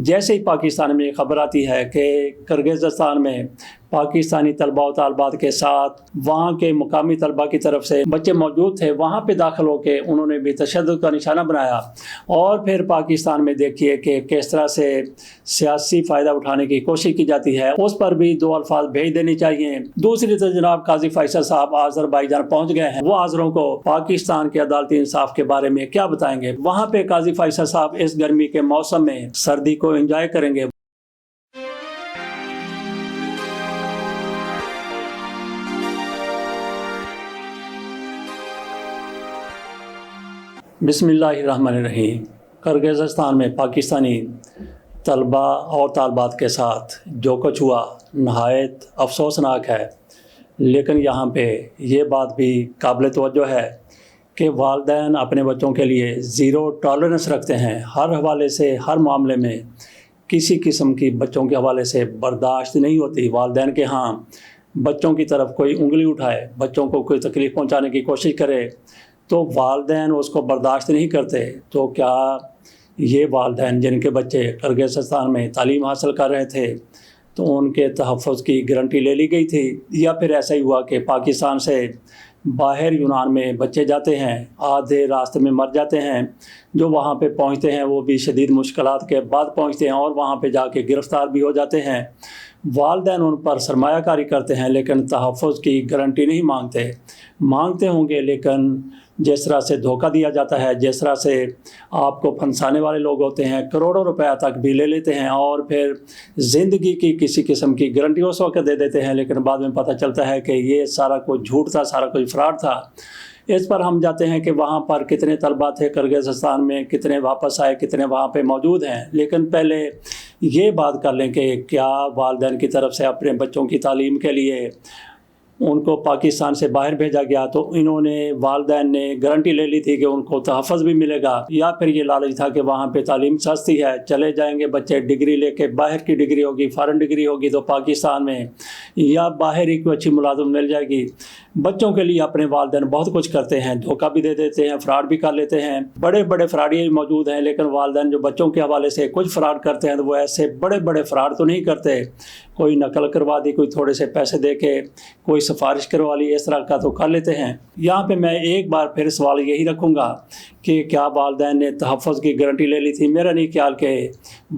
جیسے ہی پاکستان میں خبر آتی ہے کہ کرغزستان میں پاکستانی طلباء و طالبات کے ساتھ وہاں کے مقامی طلباء کی طرف سے بچے موجود تھے، وہاں پہ داخل ہو کے انہوں نے بھی تشدد کا نشانہ بنایا، اور پھر پاکستان میں دیکھیے کہ کس طرح سے سیاسی فائدہ اٹھانے کی کوشش کی جاتی ہے، اس پر بھی دو الفاظ بھیج دینی چاہیے۔ دوسری طرف جناب قاضی فیصل صاحب آذربائیجان پہنچ گئے ہیں، وہ آذروں کو پاکستان کے عدالتی انصاف کے بارے میں کیا بتائیں گے۔ وہاں پہ قاضی فیصل صاحب اس گرمی کے موسم میں سردی کو انجوائے کریں گے۔ بسم اللہ الرحمن الرحیم۔ کرغزستان میں پاکستانی طلباء اور طالبات کے ساتھ جو کچھ ہوا نہایت افسوسناک ہے، لیکن یہاں پہ یہ بات بھی قابل توجہ ہے کہ والدین اپنے بچوں کے لیے زیرو ٹالرنس رکھتے ہیں، ہر حوالے سے ہر معاملے میں کسی قسم کی بچوں کے حوالے سے برداشت نہیں ہوتی۔ والدین کے ہاں بچوں کی طرف کوئی انگلی اٹھائے، بچوں کو کوئی تکلیف پہنچانے کی کوشش کرے تو والدین اس کو برداشت نہیں کرتے۔ تو کیا یہ والدین جن کے بچے کرغزستان میں تعلیم حاصل کر رہے تھے تو ان کے تحفظ کی گارنٹی لے لی گئی تھی، یا پھر ایسا ہی ہوا کہ پاکستان سے باہر یونان میں بچے جاتے ہیں، آدھے راستے میں مر جاتے ہیں، جو وہاں پہ پہنچتے ہیں وہ بھی شدید مشکلات کے بعد پہنچتے ہیں اور وہاں پہ جا کے گرفتار بھی ہو جاتے ہیں۔ والدین ان پر سرمایہ کاری کرتے ہیں لیکن تحفظ کی گارنٹی نہیں مانگتے ہوں گے، لیکن جس طرح سے دھوکہ دیا جاتا ہے، جس طرح سے آپ کو پھنسانے والے لوگ ہوتے ہیں، کروڑوں روپیہ تک بھی لے لیتے ہیں اور پھر زندگی کی کسی قسم کی گارنٹی اس وقت دے دیتے ہیں، لیکن بعد میں پتہ چلتا ہے کہ یہ سارا کچھ جھوٹ تھا، سارا کچھ فراڈ تھا۔ اس پر ہم جاتے ہیں کہ وہاں پر کتنے طلباء تھے کرغزستان میں، کتنے واپس آئے، کتنے وہاں پہ موجود ہیں۔ لیکن پہلے یہ بات کر لیں کہ کیا والدین کی طرف سے اپنے بچوں کی تعلیم کے لیے ان کو پاکستان سے باہر بھیجا گیا تو انہوں نے والدین نے گارنٹی لے لی تھی کہ ان کو تحفظ بھی ملے گا، یا پھر یہ لالچ تھا کہ وہاں پہ تعلیم سستی ہے، چلے جائیں گے بچے ڈگری لے کے، باہر کی ڈگری ہوگی، فارن ڈگری ہوگی تو پاکستان میں یا باہر ہی کوئی اچھی ملازم مل جائے گی۔ بچوں کے لیے اپنے والدین بہت کچھ کرتے ہیں، دھوکہ بھی دے دیتے ہیں، فراڈ بھی کر لیتے ہیں، بڑے بڑے فراڈی موجود ہیں، لیکن والدین جو بچوں کے حوالے سے کچھ فراڈ کرتے ہیں تو وہ ایسے بڑے بڑے فراڈ تو نہیں کرتے، کوئی نقل کروا دی، کوئی تھوڑے سے پیسے دے کے کوئی سفارش کروا لی، اس طرح کا تو کر لیتے ہیں۔ یہاں پہ میں ایک بار پھر سوال یہی رکھوں گا کہ کیا والدین نے تحفظ کی گارنٹی لے لی تھی؟ میرا نہیں خیال کہ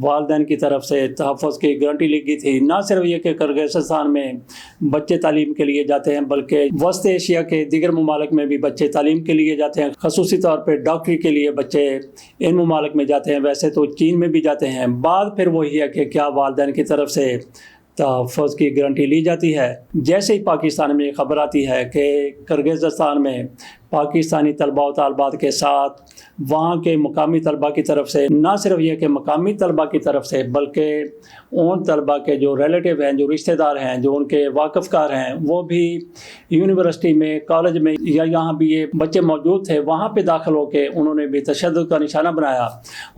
والدین کی طرف سے تحفظ کی گارنٹی لی گئی تھی۔ نہ صرف یہ کہ کرغزستان میں بچے تعلیم کے لیے جاتے ہیں بلکہ وسط ایشیا کے دیگر ممالک میں بھی بچے تعلیم کے لیے جاتے ہیں، خصوصی طور پہ ڈاکٹری کے لیے بچے ان ممالک میں جاتے ہیں، ویسے تو چین میں بھی جاتے ہیں۔ بات پھر وہی ہے کہ کیا والدین کی طرف سے تحفظ کی گارنٹی لی جاتی ہے؟ جیسے ہی پاکستان میں خبر آتی ہے کہ کرغزستان میں پاکستانی طلباء و طالبات کے ساتھ وہاں کے مقامی طلباء کی طرف سے، نہ صرف یہ کہ مقامی طلباء کی طرف سے بلکہ ان طلباء کے جو ریلیٹیو ہیں، جو رشتہ دار ہیں، جو ان کے واقف کار ہیں، وہ بھی یونیورسٹی میں، کالج میں یا یہاں بھی یہ بچے موجود تھے، وہاں پہ داخل ہو کے انہوں نے بھی تشدد کا نشانہ بنایا،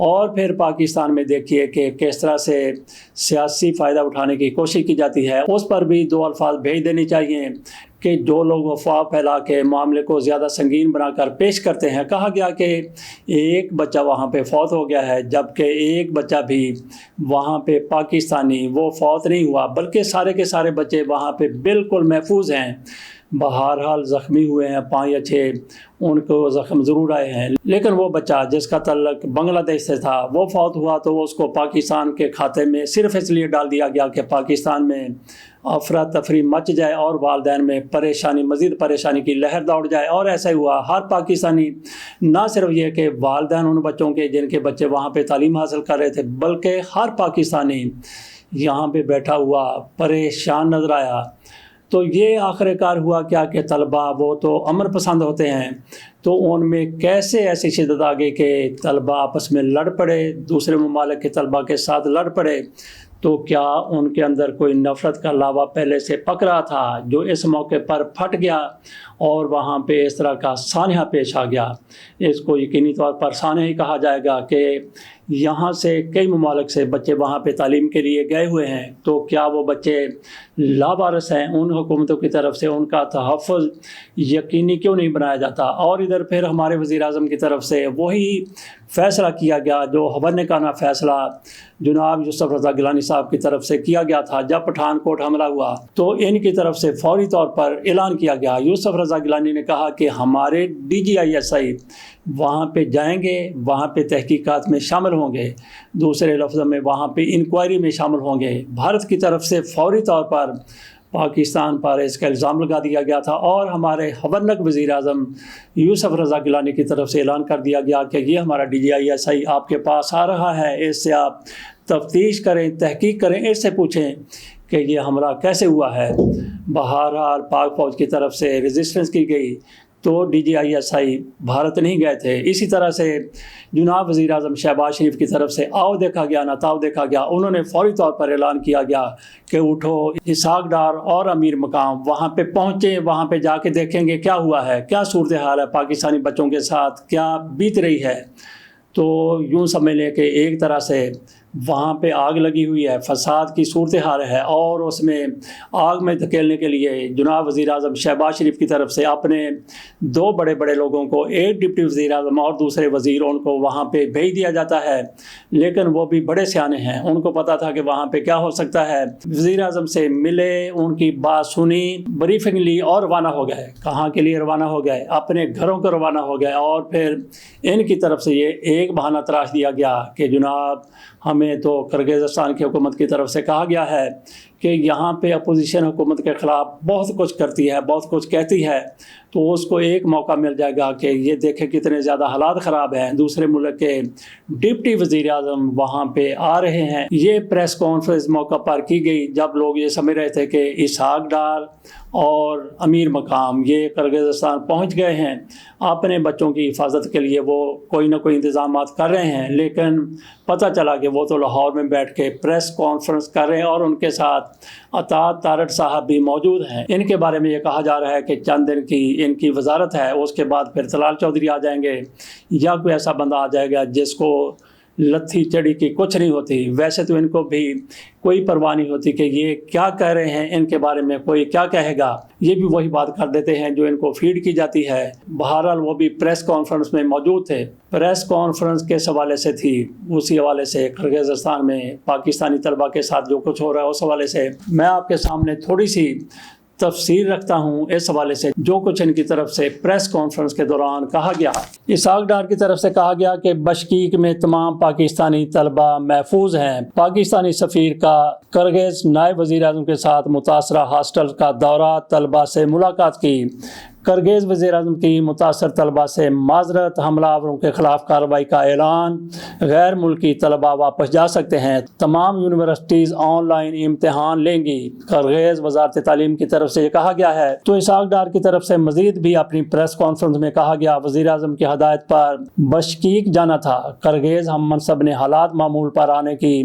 اور پھر پاکستان میں دیکھیے کہ کس طرح سے سیاسی فائدہ اٹھانے کی کوشش کی جاتی ہے۔ اس پر بھی دو الفاظ بھیج دینے چاہیے کہ جو لوگ افواہ پھیلا کے معاملے کو زیادہ سنگین بنا کر پیش کرتے ہیں۔ کہا گیا کہ ایک بچہ وہاں پہ فوت ہو گیا ہے، جبکہ ایک بچہ بھی وہاں پہ پاکستانی وہ فوت نہیں ہوا، بلکہ سارے کے سارے بچے وہاں پہ بالکل محفوظ ہیں۔ بہرحال زخمی ہوئے ہیں 5 یا 6، ان کو زخم ضرور آئے ہیں، لیکن وہ بچہ جس کا تعلق بنگلہ دیش سے تھا وہ فوت ہوا تو اس کو پاکستان کے کھاتے میں صرف اس لیے ڈال دیا گیا کہ پاکستان میں افراتفری مچ جائے اور والدین میں مزید پریشانی کی لہر دوڑ جائے، اور ایسا ہی ہوا۔ ہر پاکستانی، نہ صرف یہ کہ والدین ان بچوں کے جن کے بچے وہاں پہ تعلیم حاصل کر رہے تھے، بلکہ ہر پاکستانی یہاں پہ بیٹھا ہوا پریشان نظر آیا۔ تو یہ آخر کار ہوا کیا کہ طلباء وہ تو امن پسند ہوتے ہیں، تو ان میں کیسے ایسی شدت آ گئی کہ طلباء آپس میں لڑ پڑے، دوسرے ممالک کے طلباء کے ساتھ لڑ پڑے۔ تو کیا ان کے اندر کوئی نفرت کا لاوا پہلے سے پک رہا تھا جو اس موقع پر پھٹ گیا اور وہاں پہ اس طرح کا سانحہ پیش آ گیا؟ اس کو یقینی طور پر سانحہ ہی کہا جائے گا کہ یہاں سے کئی ممالک سے بچے وہاں پہ تعلیم کے لیے گئے ہوئے ہیں، تو کیا وہ بچے لاوارث ہیں؟ ان حکومتوں کی طرف سے ان کا تحفظ یقینی کیوں نہیں بنایا جاتا؟ اور ادھر پھر ہمارے وزیر اعظم کی طرف سے وہی فیصلہ کیا گیا جو حوالے کانہ فیصلہ جناب یوسف رضا گیلانی صاحب کی طرف سے کیا گیا تھا جب پٹھان کوٹ حملہ ہوا، تو ان کی طرف سے فوری طور پر اعلان کیا گیا۔ یوسف رضا گیلانی نے کہا کہ ہمارے DGISI وہاں پہ جائیں گے، وہاں پہ تحقیقات میں شامل ہوں گے، دوسرے لفظوں میں وہاں پہ انکوائری میں شامل ہوں گے۔ بھارت کی طرف سے فوری طور پر پاکستان پر اس کا الزام لگا دیا گیا تھا، اور ہمارے خبرنک وزیر اعظم یوسف رضا گیلانی کی طرف سے اعلان کر دیا گیا کہ یہ ہمارا DGISI آپ کے پاس آ رہا ہے، اس سے آپ تفتیش کریں، تحقیق کریں، اس سے پوچھیں کہ یہ حملہ کیسے ہوا ہے۔ بہرحال پاک فوج کی طرف سے ریزسٹنس کی گئی تو DGISI بھارت نہیں گئے تھے۔ اسی طرح سے جناب وزیر اعظم شہباز شریف کی طرف سے آؤ دیکھا گیا نہ تاؤ دیکھا گیا، انہوں نے فوری طور پر اعلان کیا گیا کہ اٹھو، اسحاق ڈار اور امیر مقام وہاں پہ پہنچیں، وہاں پہ جا کے دیکھیں گے کیا ہوا ہے، کیا صورتحال ہے پاکستانی بچوں کے ساتھ، کیا بیت رہی ہے۔ تو یوں سمجھ لیں کہ ایک طرح سے وہاں پہ آگ لگی ہوئی ہے، فساد کی صورتحال ہے، اور اس میں آگ میں دھکیلنے کے لیے جناب وزیر اعظم شہباز شریف کی طرف سے اپنے 2 بڑے بڑے لوگوں کو، ایک ڈپٹی وزیر اعظم اور دوسرے وزیر، ان کو وہاں پہ بھیج دیا جاتا ہے۔ لیکن وہ بھی بڑے سیانے ہیں، ان کو پتہ تھا کہ وہاں پہ کیا ہو سکتا ہے۔ وزیر اعظم سے ملے، ان کی بات سنی، بریفنگ لی اور روانہ ہو گئے۔ کہاں کے لیے روانہ ہو گئے؟ اپنے گھروں کو روانہ ہو گئے، اور پھر ان کی طرف سے یہ ایک بہانہ تراش دیا گیا کہ جناب ہمیں تو کرغزستان کی حکومت کی طرف سے کہا گیا ہے کہ یہاں پہ اپوزیشن حکومت کے خلاف بہت کچھ کرتی ہے، بہت کچھ کہتی ہے، تو اس کو ایک موقع مل جائے گا کہ یہ دیکھیں کتنے زیادہ حالات خراب ہیں۔ دوسرے ملک کے ڈپٹی وزیر اعظم وہاں پہ آ رہے ہیں۔ یہ پریس کانفرنس موقع پر کی گئی جب لوگ یہ سمجھ رہے تھے کہ اسحاق ڈار اور امیر مقام یہ کرغزستان پہنچ گئے ہیں، اپنے بچوں کی حفاظت کے لیے وہ کوئی نہ کوئی انتظامات کر رہے ہیں، لیکن پتہ چلا کہ وہ تو لاہور میں بیٹھ کے پریس کانفرنس کر رہے ہیں، اور ان کے ساتھ اطاعت تارڑ صاحب بھی موجود ہیں۔ ان کے بارے میں یہ کہا جا رہا ہے کہ چند دن کی ان کی وزارت ہے، اس کے بعد پھر طلال چودھری آ جائیں گے، یا کوئی ایسا بندہ آ جائے گا جس کو لتھی چڑی کی کچھ نہیں ہوتی۔ ویسے تو ان کو بھی کوئی پرواہ نہیں ہوتی کہ یہ کیا کہہ رہے ہیں، ان کے بارے میں کوئی کیا کہے گا، یہ بھی وہی بات کر دیتے ہیں جو ان کو فیڈ کی جاتی ہے۔ بہرحال وہ بھی پریس کانفرنس میں موجود تھے۔ پریس کانفرنس کس حوالے سے تھی؟ اسی حوالے سے کرغزستان میں پاکستانی طلبہ کے ساتھ جو کچھ ہو رہا ہے اس حوالے سے میں آپ کے سامنے تھوڑی سی تفسیر رکھتا ہوں اس حوالے سے جو کچھ ان کی طرف سے پریس کانفرنس کے دوران کہا گیا۔ اسحاق ڈار کی طرف سے کہا گیا کہ بشکیک میں تمام پاکستانی طلبہ محفوظ ہیں۔ پاکستانی سفیر کا کرغز نائب وزیر اعظم کے ساتھ متاثرہ ہاسٹل کا دورہ، طلبہ سے ملاقات کی۔ کرغز وزیر اعظم کی متاثر طلبہ سے معذرت، حملہ آوروں کے خلاف کارروائی کا اعلان، غیر ملکی طلبہ واپس جا سکتے ہیں، تمام یونیورسٹیز آن لائن امتحان لیں گی، کرغز وزارت تعلیم کی طرف سے یہ کہا گیا ہے۔ تو اسحاق ڈار کی طرف سے مزید بھی اپنی پریس کانفرنس میں کہا گیا، وزیر اعظم کی ہدایت پر بشکیک جانا تھا، کرغز ہم منصب نے حالات معمول پر آنے کی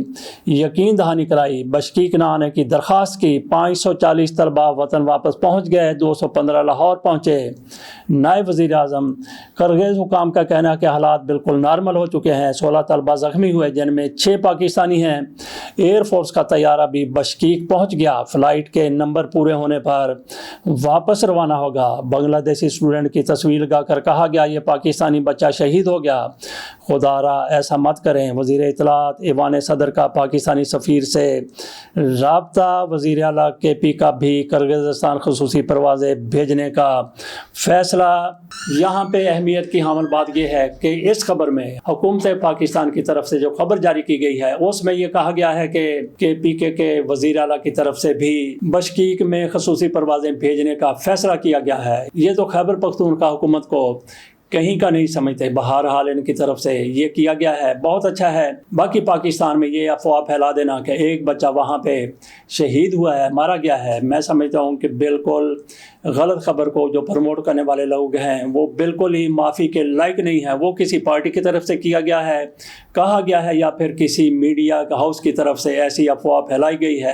یقین دہانی کرائی، بشکیک نہ آنے کی درخواست کی، 540 طلبہ وطن واپس پہنچ گئے، 215 لاہور پہنچے۔ نائب وزیر اعظم کرغز حکام کا کہنا ہے کہ حالات بالکل نارمل ہو چکے ہیں، 16 طلبہ زخمی ہوئے جن میں 6 پاکستانی ہیں۔ ایئر فورس کا طیارہ بھی بشکیک پہنچ گیا، فلائٹ کے نمبر پورے ہونے پر واپس روانہ ہوگا۔ بنگلہ دیشی اسٹوڈنٹ کی تصویر لگا کر کہا گیا یہ پاکستانی بچہ شہید ہو گیا، خدا را ایسا مت کریں۔ وزیر اطلاعات ایوان صدر کا پاکستانی سفیر سے رابطہ، وزیر اعلیٰ KP کا بھی کرغزستان خصوصی پروازیں بھیجنے کا فیصلہ۔ یہاں پہ اہمیت کی حامل بات یہ ہے کہ اس خبر میں حکومت پاکستان کی طرف سے جو خبر جاری کی گئی ہے اس میں یہ کہا گیا ہے کہ PK کے وزیر اعلیٰ کی طرف سے بھی بشکیک میں خصوصی پروازیں بھیجنے کا فیصلہ کیا گیا ہے۔ یہ تو خیبر پختونخوا حکومت کو کہیں کا نہیں سمجھتے، بہرحال ان کی طرف سے یہ کیا گیا ہے، بہت اچھا ہے۔ باقی پاکستان میں یہ افواہ پھیلا دینا کہ ایک بچہ وہاں پہ شہید ہوا ہے، مارا گیا ہے، میں سمجھتا ہوں کہ بالکل غلط خبر کو جو پروموٹ کرنے والے لوگ ہیں وہ بالکل ہی معافی کے لائق نہیں ہے۔ وہ کسی پارٹی کی طرف سے کیا گیا ہے، کہا گیا ہے، یا پھر کسی میڈیا ہاؤس کی طرف سے ایسی افواہ پھیلائی گئی ہے۔